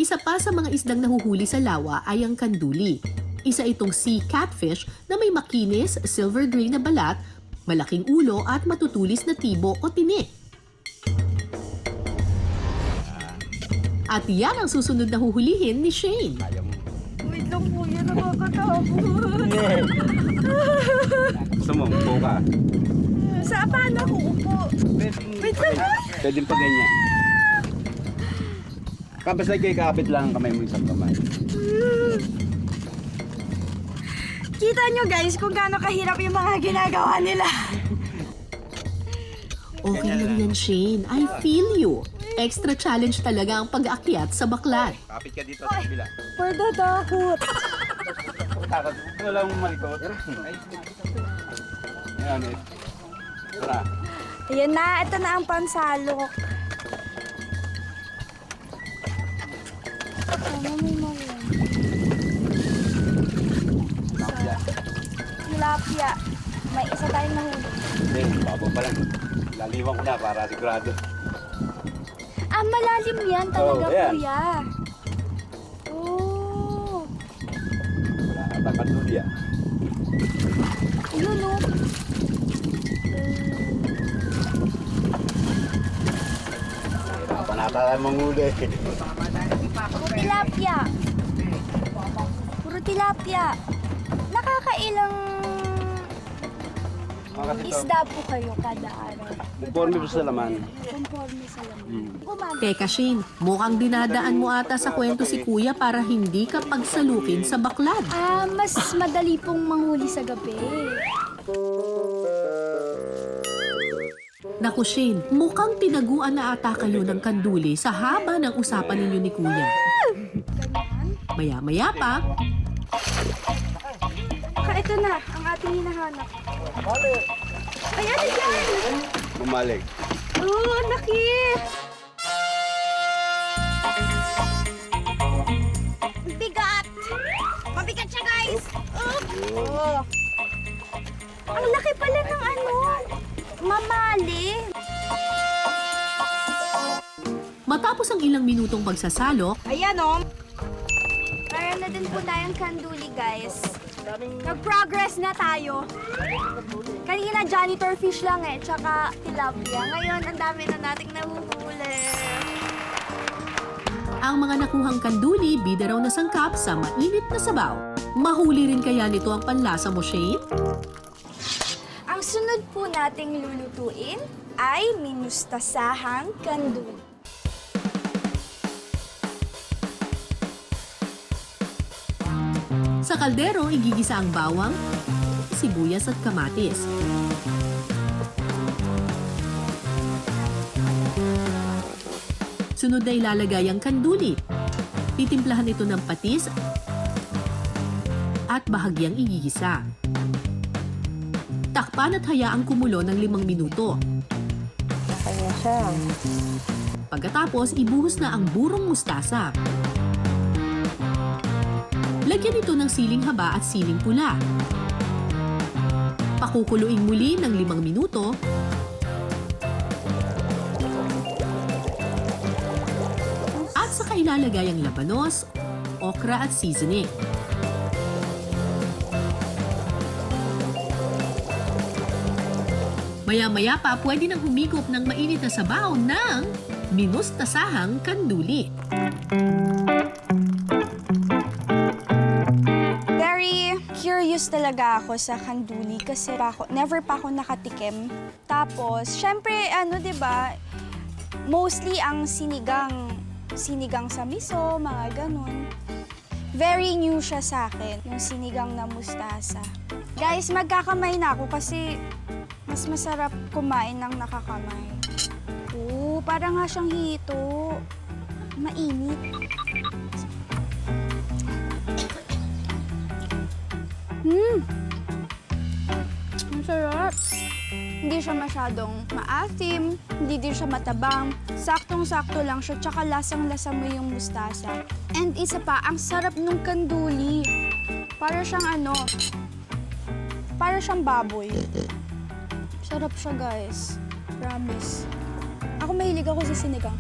Isa pa sa mga isdang nahuhuli sa lawa ay ang kanduli. Isa itong sea catfish na may makinis, silver gray na balat, malaking ulo at matutulis na tibo o tinik. At yan ang susunod na huhulihin ni Shane. Wait lang po, yan nakakatakot. Gusto mo, upo ka. Sa paano ako upo? Wait lang ha? Pwede pa ganyan. Basta kayo kapit lang ang kamay mo isang kamay. Kita nyo guys kung gaano kahirap yung mga ginagawa nila. Okay lang yan, Shane. I feel you. Extra challenge talaga ang pag-aakyat sa baklad. Kapit ka dito sa kabila. Pagdatakot. Takot. Wala mong malikot. Yan eh. Tara. Ayan na, ito na ang pansalok. Ano may mga tilapia. May isa tayong nahuli. Hindi, babo pa lang. Laliwan ko na para sigurado. Ah, malalim yan talaga, Oh, ayan. kuya. Oh. Wala ata kanduli ah. Yun, oh. Hirapan nata tayo manghuli. Puro tilapia. Puro tilapia. Nakakailang isda po kayo kada araw? Conforme po sa laman. Conforme sa laman. Kumanda. Teka, Shane, mukhang dinadaan mo ata sa kwento si Kuya para hindi ka pagsalukin sa baklad. Ah, mas madali pong manghuli sa gabi. Naku, Shane, mukhang tinaguan na ata kayo ng kanduli sa haba ng usapan ninyo ni Kuya. Maya-maya pa, Ito na, ang ating hinahanap. Ay, ano yan? Bumalik. Oh, ang laki! Bigat! Mabigat siya, guys! Oh. Ang laki pala ng ano, mamali. matapos ang ilang minutong pagsasalok, Ayan, oh. Meron na din po tayong kanduli, guys. Nag-progress na tayo. Kanina janitor fish lang eh, tsaka tilapia. Ngayon, ang dami na nating nahuhuli. ang mga nakuhang kanduli bida raw na sangkap sa mainit na sabaw. Mahuli rin kaya nito ang panlasa mo, Shane? Ang sunod po nating lulutuin ay minustasahang kanduli. Sa kaldero, igigisa ang bawang, sibuyas at kamatis. Sunod na ilalagay ang kanduli. Titimplahan ito ng patis at bahagyang igigisa. Takpan at hayaang kumulo ng 5 minuto. Kaya siya. Pagkatapos, ibuhos na ang burong mustasa. Lagyan ito ng siling haba at siling pula. Pakukuluin muli ng 5 minuto. At saka ilalagay ang labanos, okra at seasoning. Maya-maya pa, pwede nang humigop ng mainit na sabaw ng minustasahang kanduli. Very curious talaga ako sa kanduli kasi never pa ako nakatikim. Tapos, syempre, ano, 'di ba? Mostly ang sinigang sa miso, mga ganun. Very new siya sa akin, yung sinigang na mustasa. Guys, magkakamay na ako kasi mas masarap kumain ng nakakamay. Oo, parang nga siyang hito. Mainit. Ang sarap. Hindi siya masyadong maasim, hindi din siya matabang. Saktong-sakto lang siya, tsaka lasang-lasa mo yung mustasa. And isa pa, ang sarap nung kanduli. Para siyang para siyang baboy. Sarap siya, guys. Promise. Ako mahilig ako sa sinigang.